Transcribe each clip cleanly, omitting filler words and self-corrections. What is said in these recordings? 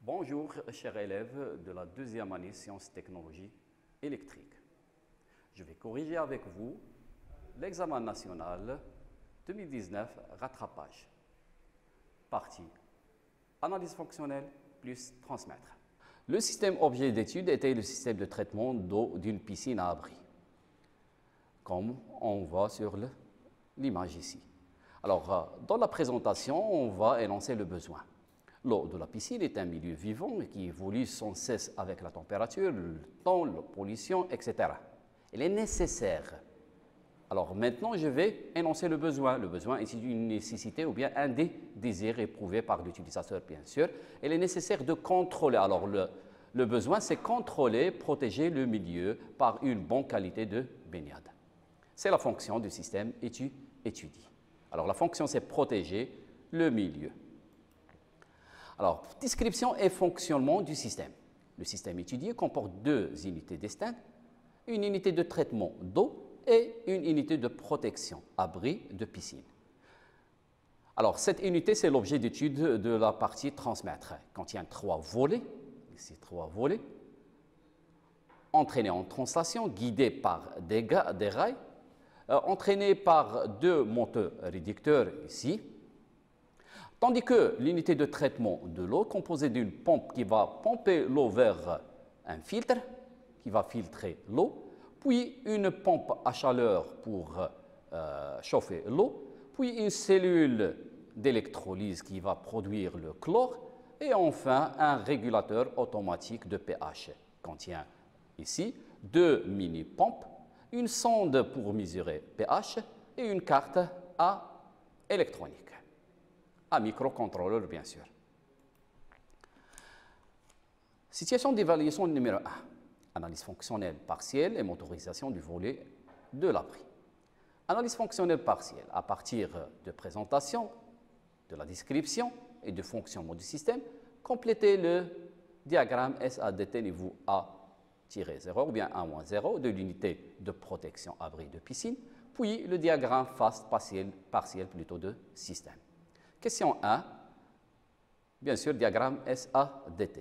Bonjour, chers élèves de la deuxième année Sciences et Technologies électriques. Je vais corriger avec vous l'examen national 2019 rattrapage. Partie analyse fonctionnelle plus transmettre. Le système objet d'étude était le système de traitement d'eau d'une piscine à abri, comme on voit sur l'image ici. Alors, dans la présentation, on va énoncer le besoin. L'eau de la piscine est un milieu vivant qui évolue sans cesse avec la température, le temps, la pollution, etc. Elle est nécessaire. Alors maintenant, je vais énoncer le besoin. Le besoin est une nécessité ou bien un désir éprouvé par l'utilisateur, bien sûr. Elle est nécessaire de contrôler. Alors le besoin, c'est contrôler, protéger le milieu par une bonne qualité de baignade. C'est la fonction du système étudié. Alors la fonction, c'est protéger le milieu. Alors, description et fonctionnement du système. Le système étudié comporte deux unités distinctes, une unité de traitement d'eau et une unité de protection, abri de piscine. Alors, cette unité, c'est l'objet d'étude de la partie transmettre. Elle contient trois volets, ici trois volets, entraînés en translation, guidés par des rails, entraînés par deux moteurs réducteurs ici, tandis que l'unité de traitement de l'eau, composée d'une pompe qui va pomper l'eau vers un filtre, qui va filtrer l'eau, puis une pompe à chaleur pour chauffer l'eau, puis une cellule d'électrolyse qui va produire le chlore, et enfin un régulateur automatique de pH. Contient ici deux mini-pompes, une sonde pour mesurer pH et une carte à électronique. Un microcontrôleur, bien sûr. Situation d'évaluation numéro 1. Analyse fonctionnelle partielle et motorisation du volet de l'abri. Analyse fonctionnelle partielle. À partir de présentation, de la description et de fonctionnement du système, complétez le diagramme SADT niveau A-0 ou bien A-0 de l'unité de protection abri de piscine, puis le diagramme phase partielle plutôt de système. Question 1, bien sûr, diagramme SADT.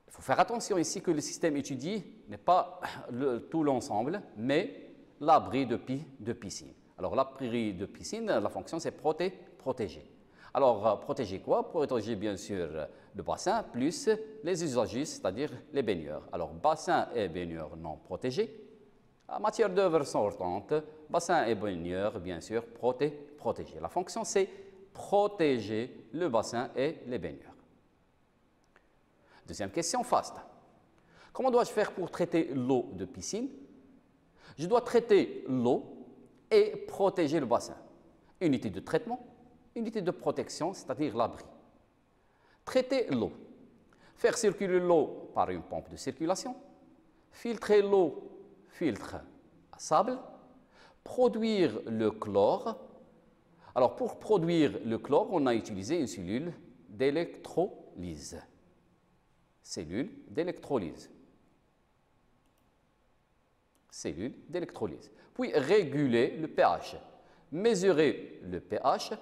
Il faut faire attention ici que le système étudié n'est pas tout l'ensemble, mais l'abri de piscine. Alors, l'abri de piscine, la fonction, c'est protéger. Alors, protéger quoi? Protéger, bien sûr, le bassin plus les usagistes, c'est-à-dire les baigneurs. Alors, bassin et baigneurs non protégés. En matière d'œuvre sortante, bassin et baigneurs, bien sûr, protégés. La fonction, c'est protéger le bassin et les baigneurs. Deuxième question, FAST. Comment dois-je faire pour traiter l'eau de piscine? Je dois traiter l'eau et protéger le bassin. Unité de traitement, unité de protection, c'est-à-dire l'abri. Traiter l'eau. Faire circuler l'eau par une pompe de circulation. Filtrer l'eau, filtre à sable. Produire le chlore. Alors, pour produire le chlore, on a utilisé une cellule d'électrolyse. Cellule d'électrolyse. Cellule d'électrolyse. Puis, réguler le pH. Mesurer le pH.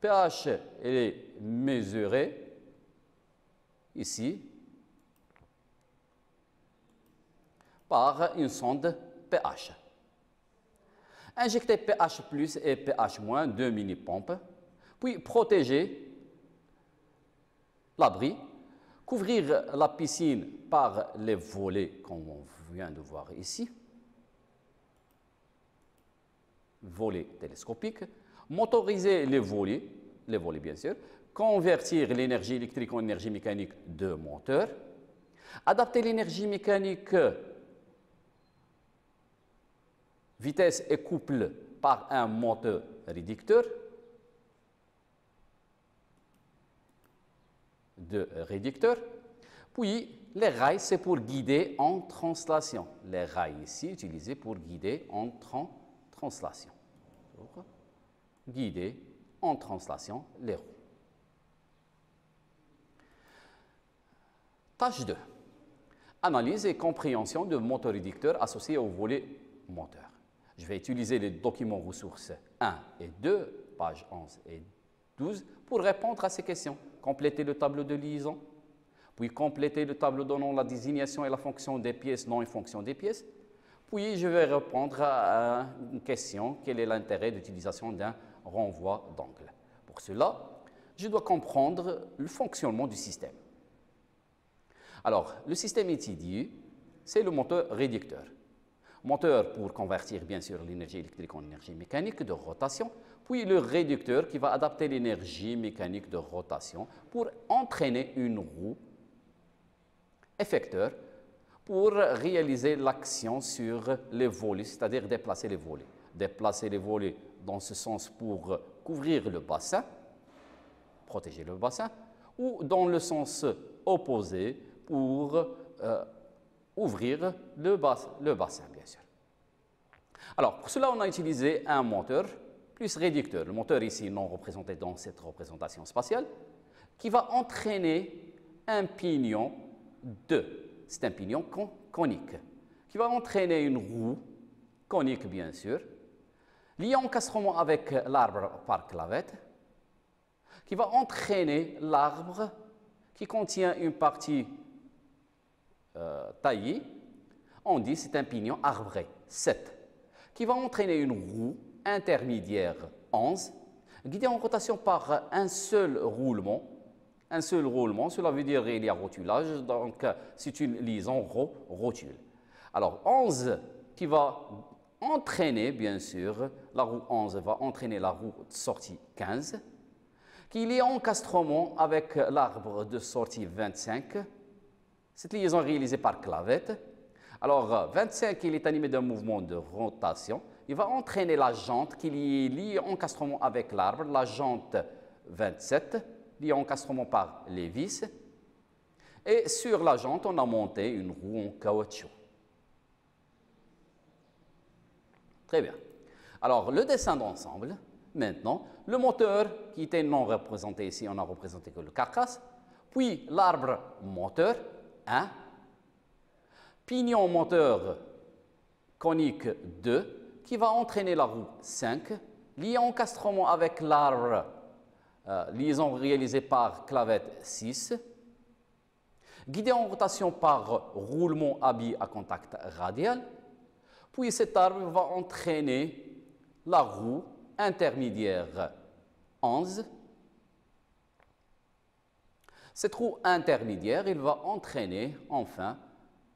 pH est mesuré ici par une sonde pH. Injecter pH plus et pH moins, deux mini-pompes, puis protéger l'abri, couvrir la piscine par les volets comme on vient de voir ici, volets télescopiques, motoriser les volets bien sûr, convertir l'énergie électrique en énergie mécanique de moteur, adapter l'énergie mécanique vitesse et couple par un moteur réducteur Puis, les rails, c'est pour guider en translation. Les rails ici, utilisés pour guider en translation. Guider en translation les roues. Tâche 2. Analyse et compréhension de moteur réducteur associé au volet moteur. Je vais utiliser les documents ressources 1 et 2, pages 11 et 12, pour répondre à ces questions. Compléter le tableau de liaison. puis compléter le tableau donnant la désignation et la fonction des pièces, non une fonction des pièces. Puis je vais répondre à une question, quel est l'intérêt d'utilisation d'un renvoi d'angle? Pour cela, je dois comprendre le fonctionnement du système. Alors, le système étudié, c'est le moteur réducteur. Moteur pour convertir bien sûr l'énergie électrique en énergie mécanique de rotation, puis le réducteur qui va adapter l'énergie mécanique de rotation pour entraîner une roue effecteur pour réaliser l'action sur les volets, c'est-à-dire déplacer les volets. Déplacer les volets dans ce sens pour couvrir le bassin, protéger le bassin, ou dans le sens opposé pour ouvrir le bassin, bien sûr. Alors, pour cela, on a utilisé un moteur plus réducteur. Le moteur ici non représenté dans cette représentation spatiale, qui va entraîner un pignon c'est un pignon conique, qui va entraîner une roue conique, bien sûr, liée en encastrement avec l'arbre par clavette, qui va entraîner l'arbre qui contient une partie taillée. On dit c'est un pignon arbré, 7, qui va entraîner une roue intermédiaire 11, guidée en rotation par un seul roulement. Un seul roulement, cela veut dire qu'il y a rotulage, donc c'est une liaison rotule. Alors 11 qui va entraîner, bien sûr, la roue 11 va entraîner la roue de sortie 15, qui est en encastrement avec l'arbre de sortie 25. Cette liaison est réalisée par clavette. Alors 25, il est animé d'un mouvement de rotation. Il va entraîner la jante qui est liée en encastrement avec l'arbre, la jante 27, liée en encastrement par les vis. Et sur la jante, on a monté une roue en caoutchouc. Très bien. Alors, le dessin d'ensemble, maintenant, le moteur qui était non représenté ici, on a représenté que le carcasse, puis l'arbre moteur, 1, pignon moteur conique 2, qui va entraîner la roue 5, lié en encastrement avec l'arbre, liaison réalisée par clavette 6, guidé en rotation par roulement à billes à contact radial, puis cet arbre va entraîner la roue intermédiaire 11. Cette roue intermédiaire, il va entraîner enfin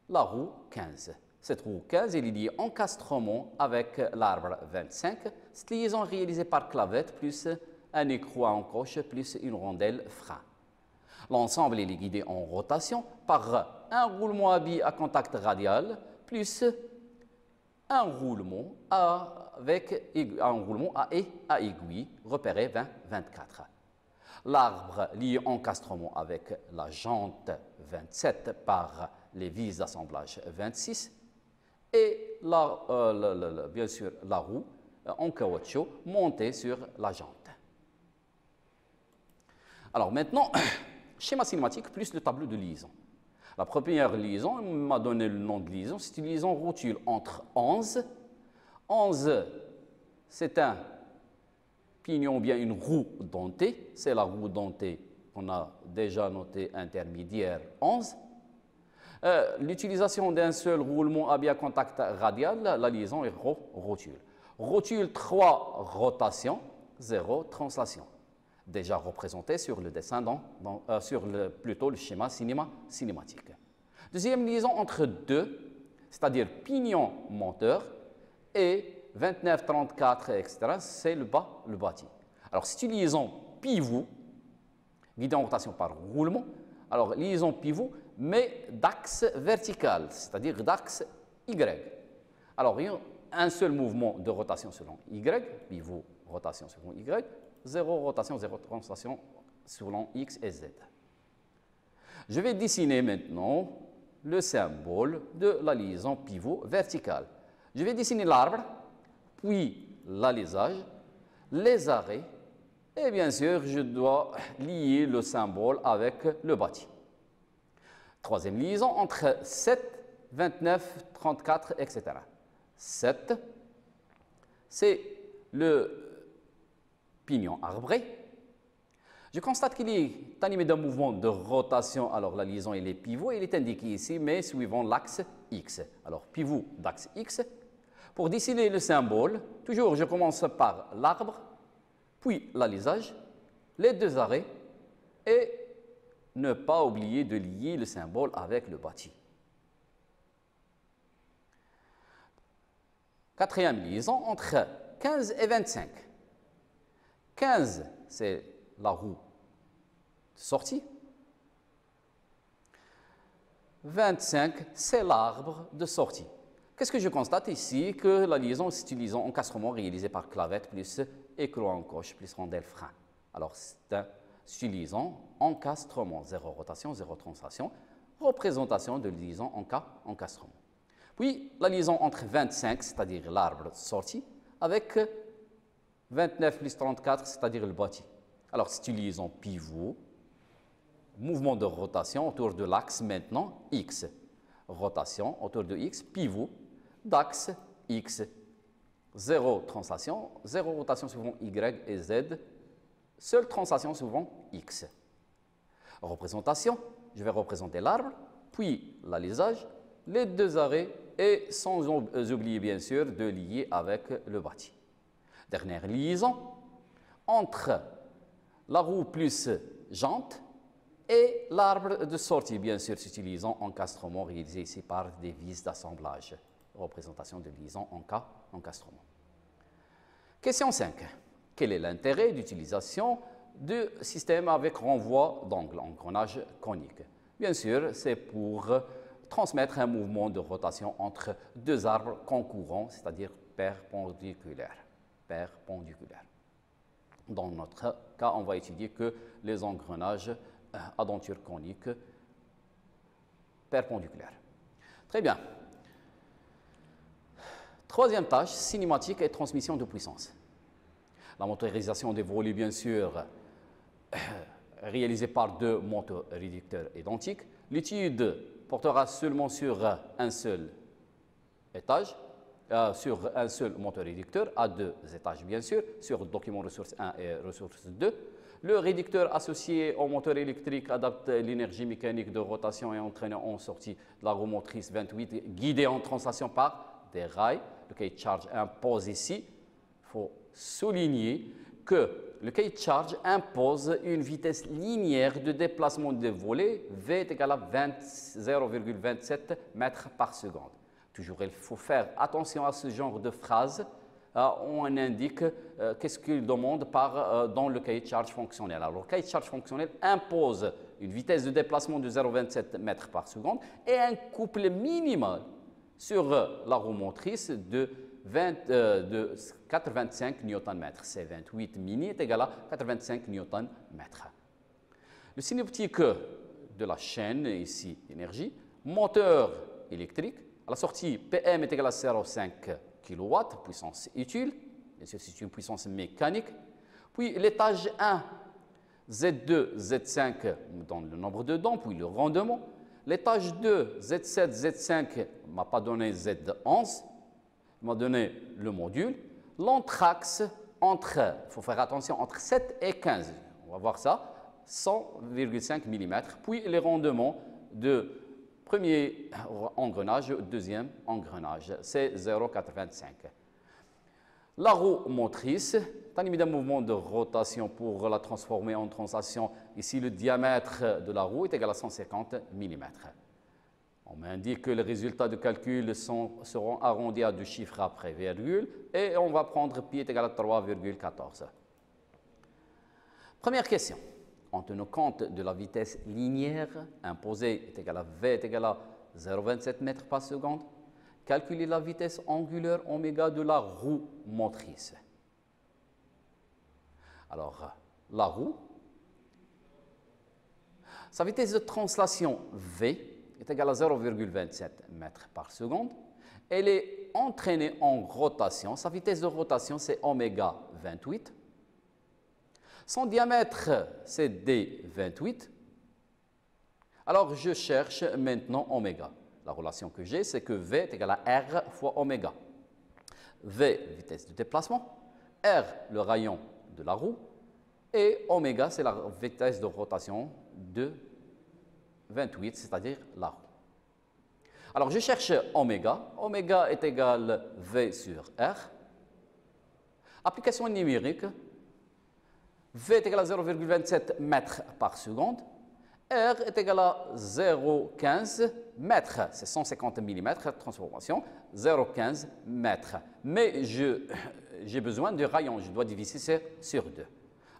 la roue 15. Cette roue 15, il est liée en encastrement avec l'arbre 25. Cette liaison réalisée par clavette plus un écrou à encoche plus une rondelle frein. L'ensemble est guidé en rotation par un roulement à billes à contact radial plus un roulement à aiguille repéré 20-24. L'arbre lié en encastrement avec la jante 27 par les vis d'assemblage 26 et bien sûr la roue en caoutchouc montée sur la jante. Alors maintenant, schéma cinématique plus le tableau de liaison. La première liaison, on m'a donné le nom de liaison, c'est une liaison rotule entre 11. 11, c'est un pignon ou bien une roue dentée. C'est la roue dentée qu'on a déjà notée intermédiaire 11. L'utilisation d'un seul roulement à billes à contact radial, la liaison est rotule. Rotule 3, rotation, 0, translation. Déjà représenté sur le dessin, plutôt le schéma cinématique. Deuxième liaison entre 2, c'est-à-dire pignon moteur, et 29, 34, etc., c'est le bâti. Alors, c'est une liaison pivot, guidée en rotation par roulement. Alors, liaison pivot, mais d'axe vertical, c'est-à-dire d'axe Y. Alors, il y a un seul mouvement de rotation selon Y, pivot, rotation selon Y, 0 rotation, 0 translation selon X et Z. Je vais dessiner maintenant le symbole de la liaison pivot verticale. Je vais dessiner l'arbre, puis l'alésage, les arrêts, et bien sûr, je dois lier le symbole avec le bâti. Troisième liaison entre 7, 29, 34, etc. 7, c'est le pignon arbré. Je constate qu'il est animé d'un mouvement de rotation. Alors, la liaison, elle est pivot. Il est indiqué ici, mais suivant l'axe X. Alors, pivot d'axe X. Pour dessiner le symbole, toujours, je commence par l'arbre, puis l'alisage, les deux arrêts, et ne pas oublier de lier le symbole avec le bâti. Quatrième liaison entre 15 et 25. 15, c'est la roue de sortie. 25, c'est l'arbre de sortie. Qu'est-ce que je constate ici? Que la liaison, c'est une liaison encastrement réalisée par clavette plus écrou en coche plus rondelle frein. Alors, c'est une liaison encastrement, zéro rotation, zéro translation, représentation de liaison en cas encastrement. Puis, la liaison entre 25, c'est-à-dire l'arbre de sortie, avec 29 plus 34, c'est-à-dire le bâti. Alors, c'est une liaison pivot, mouvement de rotation autour de l'axe maintenant, X. Rotation autour de X, pivot d'axe X. Zéro translation, zéro rotation suivant Y et Z, seule translation suivant X. Représentation, je vais représenter l'arbre, puis l'alisage, les deux arrêts et sans oublier bien sûr de lier avec le bâti. Dernière liaison entre la roue plus jante et l'arbre de sortie, bien sûr, s'utilisant encastrement réalisé ici par des vis d'assemblage. Représentation de liaison en cas encastrement. Question 5. Quel est l'intérêt d'utilisation de système avec renvoi d'angle, engrenage conique? Bien sûr, c'est pour transmettre un mouvement de rotation entre deux arbres concurrents, c'est-à-dire perpendiculaires. Dans notre cas, on va étudier que les engrenages à denture conique perpendiculaire. Très bien. Troisième tâche, cinématique et transmission de puissance. La motorisation des volets, bien sûr, réalisée par deux motoréducteurs identiques. L'étude portera seulement sur un seul étage, sur un seul motoréducteur, à deux étages, bien sûr, sur le document ressource 1 et ressource 2. Le réducteur associé au moteur électrique adapte l'énergie mécanique de rotation et entraîne en sortie de la roue motrice 28, guidée en translation par des rails. Le cahier de charge impose ici, il faut souligner que le cahier de charge impose une vitesse linéaire de déplacement des volets, V est égal à 0,27 mètres par seconde. Toujours, il faut faire attention à ce genre de phrase. On indique qu'est-ce qu'il demande dans le cahier de charge fonctionnel. Alors, le cahier de charge fonctionnel impose une vitesse de déplacement de 0,27 mètres par seconde et un couple minimal sur la roue motrice de 85 Nm. C'est 28 mini est égal à 85 Nm. Le signe optique de la chaîne, ici, énergie, moteur électrique. À la sortie, PM est égal à 0,5 kW, puissance utile. Bien sûr, c'est une puissance mécanique. Puis l'étage 1, Z2, Z5 dans le nombre de dents, puis le rendement. L'étage 2, Z7, Z5 ne m'a pas donné Z11, il m'a donné le module. L'entraxe il faut faire attention, entre 7 et 15, on va voir ça, 100,5 mm. Puis les rendements de premier engrenage, deuxième engrenage, c'est 0,85. La roue motrice est animée d'un mouvement de rotation pour la transformer en translation. Ici, le diamètre de la roue est égal à 150 mm. On m'indique que les résultats de calcul seront arrondis à deux chiffres après virgule et on va prendre pi est égal à 3,14. Première question. En tenant compte de la vitesse linéaire imposée est égal à V est égal à 0,27 mètres par seconde, calculez la vitesse angulaire oméga de la roue motrice. Alors, la roue, sa vitesse de translation V est égale à 0,27 mètres par seconde. Elle est entraînée en rotation. Sa vitesse de rotation, c'est oméga 28. Son diamètre, c'est D28. Alors, je cherche maintenant oméga. La relation que j'ai, c'est que V est égal à R fois oméga. V, vitesse de déplacement. R, le rayon de la roue. Et oméga, c'est la vitesse de rotation de 28, c'est-à-dire la roue. Alors, je cherche oméga. Oméga est égal V sur R. Application numérique. V est égal à 0,27 mètres par seconde. R est égal à 0,15 mètres. C'est 150 mm, transformation, 0,15 mètres. Mais j'ai besoin de rayons. Je dois diviser sur 2.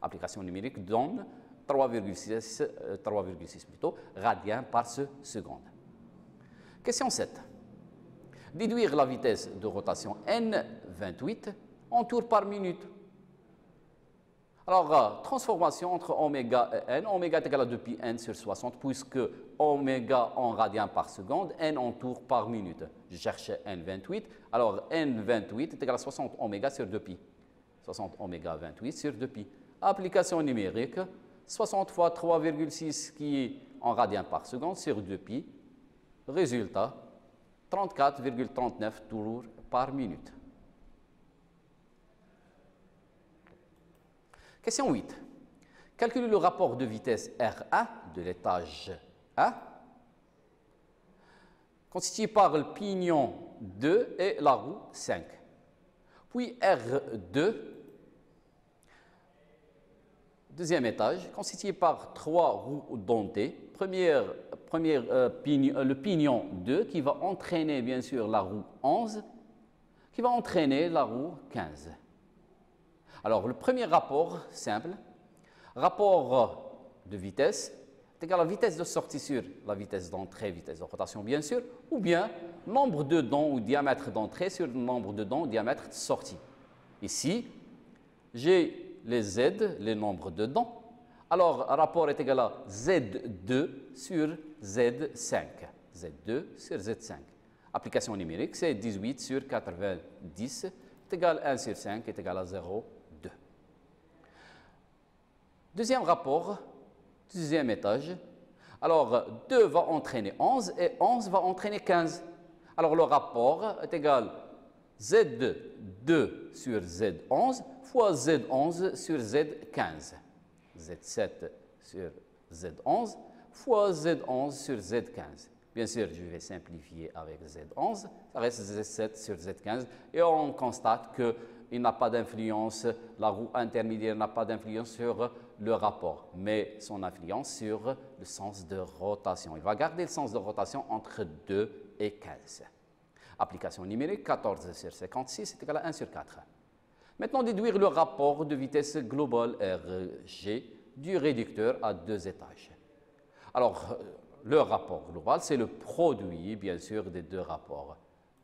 Application numérique donne 3,6 plutôt radians par seconde. Question 7. Déduire la vitesse de rotation N28 en tours par minute. Alors, transformation entre oméga et n. Oméga est égal à 2pi n sur 60, puisque oméga en radians par seconde, n en tours par minute. Je cherche N28. Alors, N28 est égal à 60 oméga sur 2pi. 60 oméga 28 sur 2pi. Application numérique, 60 fois 3,6 qui est en radians par seconde sur 2pi. Résultat, 34,39 tours par minute. Question 8. Calculez le rapport de vitesse R1 de l'étage 1, constitué par le pignon 2 et la roue 5. Puis R2, deuxième étage, constitué par 3 roues dentées. Le pignon 2 qui va entraîner bien sûr la roue 11, qui va entraîner la roue 15. Alors, le premier rapport, simple, rapport de vitesse, est égal à la vitesse de sortie sur la vitesse d'entrée, vitesse de rotation bien sûr, ou bien nombre de dents ou diamètre d'entrée sur le nombre de dents ou diamètre de sortie. Ici, j'ai les Z, les nombres de dents. Alors, le rapport est égal à Z2 sur Z5. Z2 sur Z5. Application numérique, c'est 18 sur 90 est égal à 1 sur 5 est égal à 0,2. Deuxième rapport, deuxième étage. Alors, 2 va entraîner 11 et 11 va entraîner 15. Alors, le rapport est égal à Z2 sur Z11 fois Z11 sur Z15. Z7 sur Z11 fois Z11 sur Z15. Bien sûr, je vais simplifier avec Z11, ça reste Z7 sur Z15 et on constate qu'il n'a pas d'influence, la roue intermédiaire n'a pas d'influence sur le rapport, mais son influence sur le sens de rotation. Il va garder le sens de rotation entre 2 et 15. Application numérique, 14 sur 56 est égal à 1 sur 4. Maintenant, déduire le rapport de vitesse globale RG du réducteur à 2 étages. Alors, le rapport global, c'est le produit, bien sûr, des deux rapports.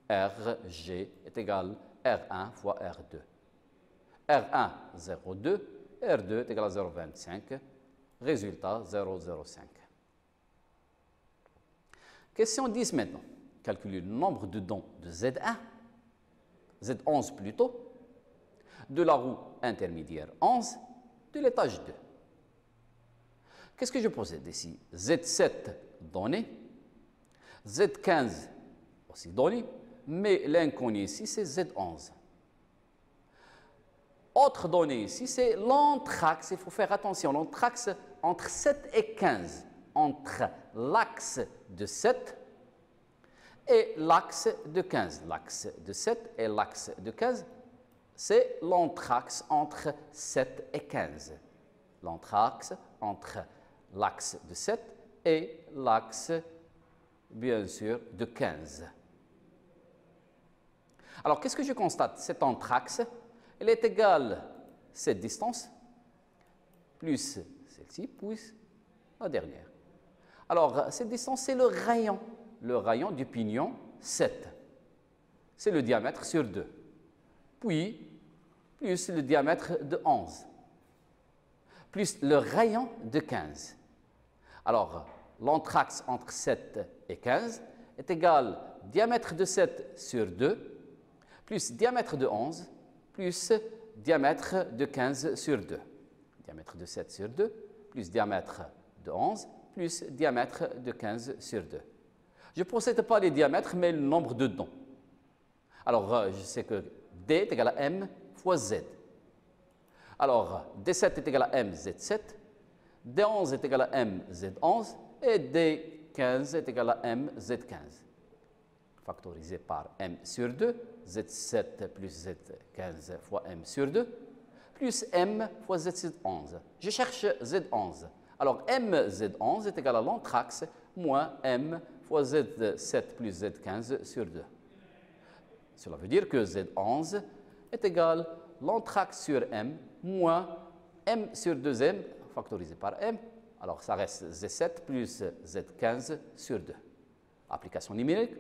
RG est égal à R1 fois R2. R1, 0,2, R2 est égal à 0,25. Résultat, 0,05. Question 10 maintenant. Calculer le nombre de dents de Z1, Z11 plutôt, de la roue intermédiaire 11, de l'étage 2. Qu'est-ce que je possède ici? Z7 donné, Z15 aussi donné, mais l'inconnu ici, c'est Z11. Autre donnée ici, c'est l'entraxe. Il faut faire attention, l'entraxe entre 7 et 15, entre l'axe de 7 et l'axe de 15. L'axe de 7 et l'axe de 15, c'est l'entraxe entre 7 et 15. L'entraxe entre l'axe de 7 et l'axe, bien sûr, de 15. Alors, qu'est-ce que je constate? Cet entraxe, elle est égale à cette distance, plus celle-ci, plus la dernière. Alors, cette distance, c'est le rayon du pignon 7. C'est le diamètre sur 2. Puis, plus le diamètre de 11. Plus le rayon de 15. Alors, l'entraxe entre 7 et 15 est égal au diamètre de 7 sur 2, plus diamètre de 11, plus diamètre de 15 sur 2. Diamètre de 7 sur 2, plus diamètre de 11, plus diamètre de 15 sur 2. Je ne possède pas les diamètres, mais le nombre de dents. Alors, je sais que D est égal à M fois Z. Alors, D7 est égal à MZ7, D11 est égal à MZ11 et D15 est égal à MZ15. Factorisé par M sur 2, Z7 plus Z15 fois M sur 2, plus M fois Z11. Je cherche Z11. Alors, MZ11 est égal à l'anthrax moins M fois Z7 plus Z15 sur 2. Cela veut dire que Z11 est égal à l'anthrax sur M moins M sur 2M factorisé par M. Alors, ça reste Z7 plus Z15 sur 2. Application numérique.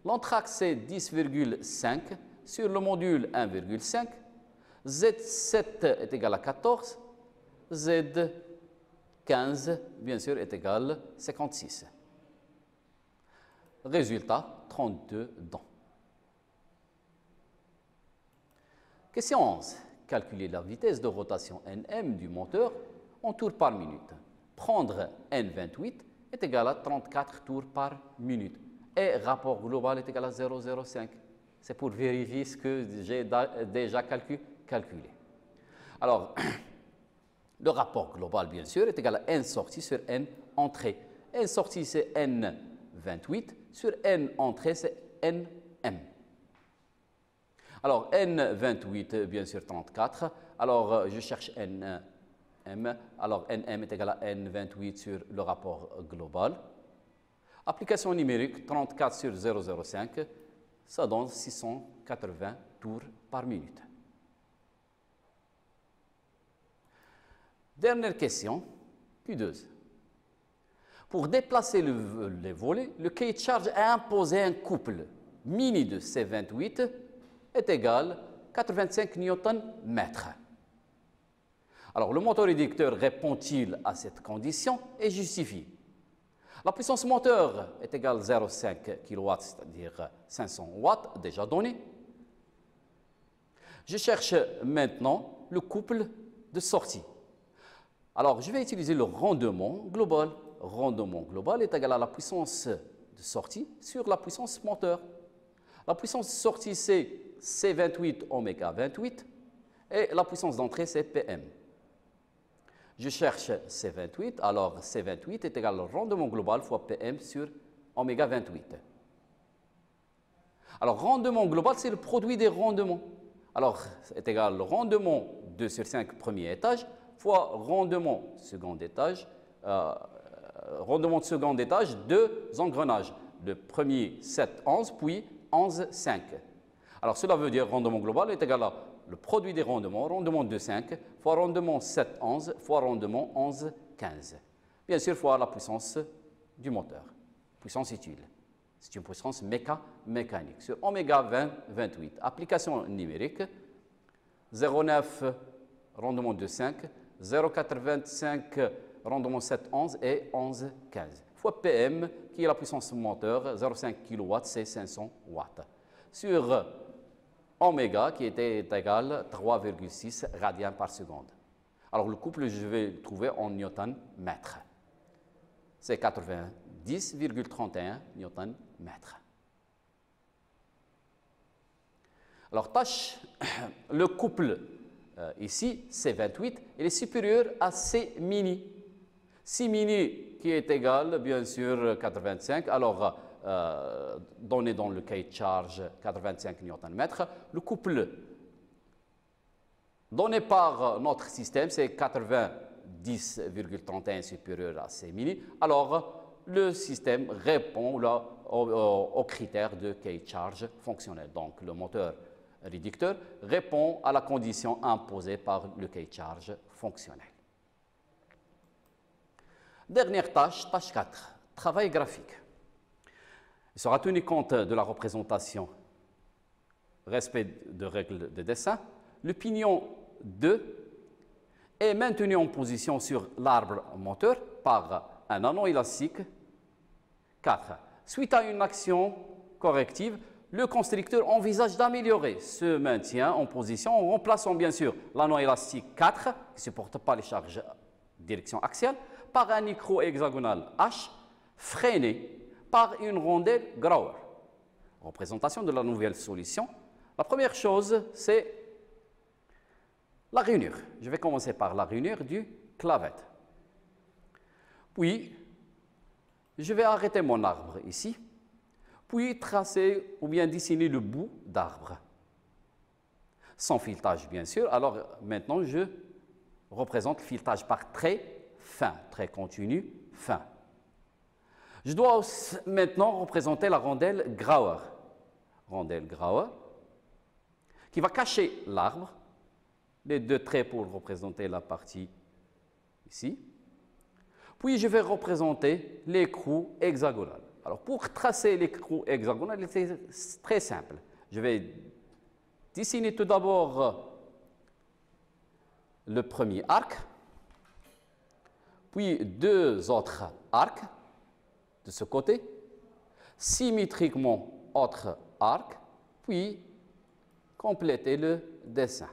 L'anthrax, c'est 10,5 sur le module 1,5. Z7 est égal à 14. Z15, bien sûr, est égal à 56. Résultat, 32 dents. Question 11. Calculer la vitesse de rotation Nm du moteur en tours par minute. Prendre N28 est égal à 34 tours par minute. Et rapport global est égal à 0,05. C'est pour vérifier ce que j'ai déjà calculé. Alors, le rapport global, bien sûr, est égal à N sortie sur N entrée. N sortie, c'est N28. Sur N entrée, c'est Nm. Alors, N28, bien sûr, 34. Alors, je cherche Nm. Alors, Nm est égal à N28 sur le rapport global. Application numérique, 34 sur 0,05, ça donne 680 tours par minute. Dernière question, Q2. Pour déplacer les volets, le cahier de charge a imposé un couple mini de C28 est égal à 85 Nm. Alors, le moteur édicteur répond-il à cette condition et justifie? La puissance moteur est égale à 0,5 kW, c'est-à-dire 500 watts, déjà donné. Je cherche maintenant le couple de sortie. Alors, je vais utiliser le rendement global. Rendement global est égal à la puissance de sortie sur la puissance moteur. La puissance de sortie, c'est C28 oméga 28 et la puissance d'entrée, c'est PM. Je cherche C28, alors C28 est égal au rendement global fois PM sur oméga 28. Alors, rendement global, c'est le produit des rendements. Alors, c'est égal au rendement 2 sur 5 premier étage fois rendement second étage, rendement de second étage 2 engrenages. Le premier 7, 11, puis 11, 5. Alors, cela veut dire rendement global est égal à le produit des rendements, rendement 2, 5, fois rendement 7, 11, fois rendement 11, 15. Bien sûr, fois la puissance du moteur, puissance utile. C'est une puissance mécanique. Sur oméga 20, 28. Application numérique, 0,9 rendement 2, 5, 0,425 rendement 7, 11 et 11, 15. Fois PM, qui est la puissance moteur, 0,5 kW, c'est 500 watts. Sur oméga, qui était égal à 3,6 radians par seconde. Alors, le couple, je vais le trouver en newton-mètre. C'est 90,31 newton-mètre. Alors, tâche, le couple ici, C28, il est supérieur à C mini. C mini qui est égal, bien sûr, 85. Alors, donné dans le cahier de charge 85 Nm. Le couple donné par notre système, c'est 90,31 supérieur à C mini. Alors, le système répond là, aux critères de cahier de charge fonctionnel. Donc, le moteur réducteur répond à la condition imposée par le cahier de charge fonctionnel. Dernière tâche, tâche 4, travail graphique. Il sera tenu compte de la représentation, respect de règles de dessin. Le pignon 2 est maintenu en position sur l'arbre moteur par un anneau élastique 4. Suite à une action corrective, le constructeur envisage d'améliorer ce maintien en position en remplaçant bien sûr l'anneau élastique 4, qui ne supporte pas les charges direction axiale, par un micro-hexagonal H freiné par une rondelle Grauer. Représentation de la nouvelle solution. La première chose, c'est La rainure. Je vais commencer par la rainure du clavette. Puis, je vais arrêter mon arbre ici, puis tracer ou bien dessiner le bout d'arbre. Sans filetage, bien sûr. Alors, maintenant, je représente le filetage par trait fin, trait continu, fin. Je dois maintenant représenter la rondelle Grauer. Rondelle Grauer, qui va cacher l'arbre. Les deux traits pour représenter la partie ici. Puis, je vais représenter l'écrou hexagonal. Alors, pour tracer l'écrou hexagonal, c'est très simple. Je vais dessiner tout d'abord le premier arc, puis deux autres arcs de ce côté, symétriquement autre arc, puis compléter le dessin.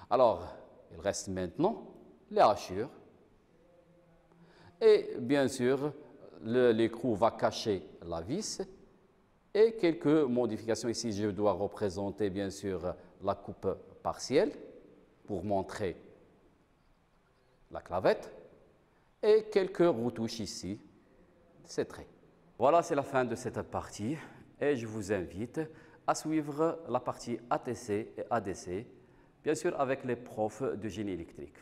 Alors, il reste maintenant les hachures. Et bien sûr, l'écrou va cacher la vis. Et quelques modifications ici, je dois représenter bien sûr la coupe partielle pour montrer la clavette. Et quelques retouches ici, c'est traits. Voilà, c'est la fin de cette partie. Et je vous invite à suivre la partie ATC et ADC, bien sûr avec les profs de génie électrique.